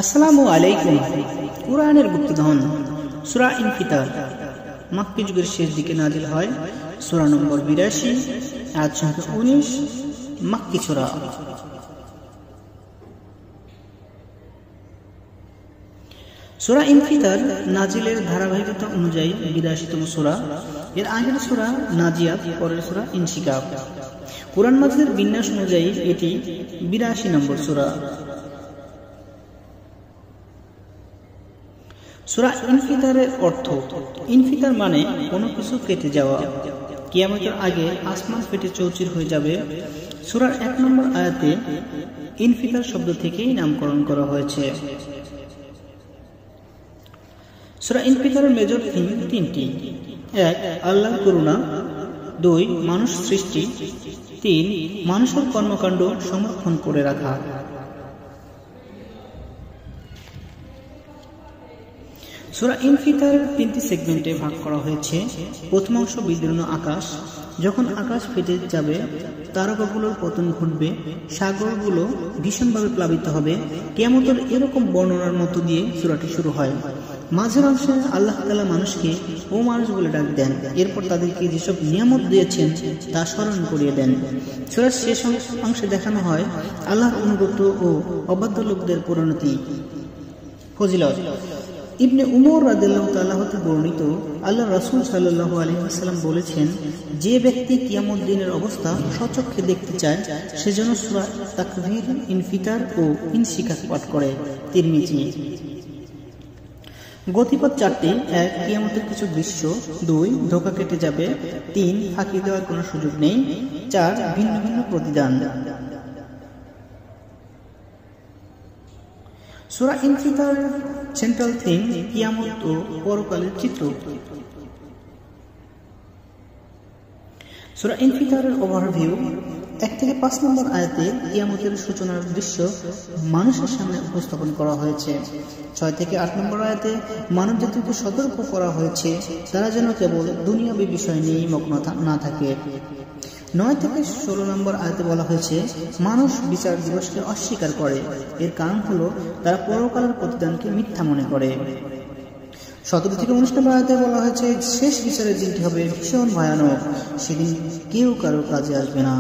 আসসালামু আলাইকুম। কুরআনের গুপ্তধন সূরা ইনফিতার মক্কি যুগের শেষ দিকে নাজিল হয়। সূরা নম্বর 82, আয়াত সংখ্যা 19, মক্কি সূরা। সূরা ইনফিতার নাজিলের ধারাবাহিকতা অনুযায়ী 82তম সূরা। এর আগের সূরা নাজিয়াত, পরের সূরা ইনশিকাক। কুরআন মাজিদের বিন্যাস অনুযায়ী এটি 82 নম্বর সূরা। সূরা ইনফিতারের অর্থ, ইনফিতার মানে কোনো কিছু কেটে যাওয়া। কিয়ামতের আগে আসমান ফেটে চৌচির হয়ে যাবে। সূরার 1 নম্বর আয়াতে ইনফিতার শব্দ থেকেই নামকরণ করা হয়েছে। সূরা ইনফিতারের মেজর থিম তিনটি: 1. আল্লাহর করুণা, 2. মানুষ সৃষ্টি, 3. মানুষের কর্মকাণ্ড সংরক্ষণ করে রাখা। সূরা ইনফিতারের 3টি সেগমেন্টে ভাগ করা হয়েছে। প্রথম অংশ বিদীর্ণ আকাশ। যখন আকাশ ফেটে যাবে, তারকাগুলোর পতন ঘটবে, সাগরগুলো ভীষণভাবে প্লাবিত হবে। কিয়ামতের এরকম বর্ণনার মধ্য দিয়ে সূরাটি শুরু হয়। মাঝের অংশে আল্লাহ তাআলা মানুষকে ও মানুষ বলে ডাক দেন। এরপর তাদেরকে যেসব নিয়ামত দিয়েছেন তা স্মরণ করিয়ে দেন। সূরার শেষ অংশে দেখানো হয় আল্লাহর অনুগত ও অবাধ্য লোকদের পরিণতি, ফজিলত। ইবনে উমর রাদিয়াল্লাহু তাআলা হতে বর্ণিত, আল্লাহ রাসূল সাল্লাল্লাহু আলাইহি ওয়াসাল্লাম বলেছেন, যে ব্যক্তি কিয়ামত দিনের অবস্থা স্বচক্ষে দেখতে চায় সেজন্য সূরা তাকবীর, ইনফিতার ও ইনশিকাক পাঠ করে। তিরমিজি। গতিপথ 4টি: 1. কিয়ামতের কিছু দৃশ্য, 2. ধোঁকা কেটে যাবে, 3. ফাঁকি দেওয়ার কোনো সুযোগ নেই, 4. ভিন্ন ভিন্ন প্রতিদান। সূরা ইনফিতার সেন্ট্রাল থিম কিয়ামত ও পরকালের চিত্র। সূরা ইনফিতারের ওভারভিউ। 1 থেকে 5 নম্বর আয়াতে কিয়ামতের সূচনার দৃশ্য মানুষের সামনে উপস্থাপন করা হয়েছে। 6 থেকে 8 নম্বর আয়াতে মানব জাতিকে সতর্ক করা হয়েছে তারা যেন কেবল দুনিয়াবী বিষয় নিয়েই মগ্ন না থাকে। 9 থেকে 16 নম্বর আয়াতে বলা হয়েছে মানুষ বিচার দিবসকে অস্বীকার করে। এর কারণ হলো তারা পরকালের প্রতিদানকে মিথ্যা মনে করে। 17 থেকে 19 নম্বর আয়াতে বলা হয়েছে শেষ বিচারের দিনটি হবে ভীষণ ভয়ানক, সেদিন কেউ কারো কাজে আসবে না।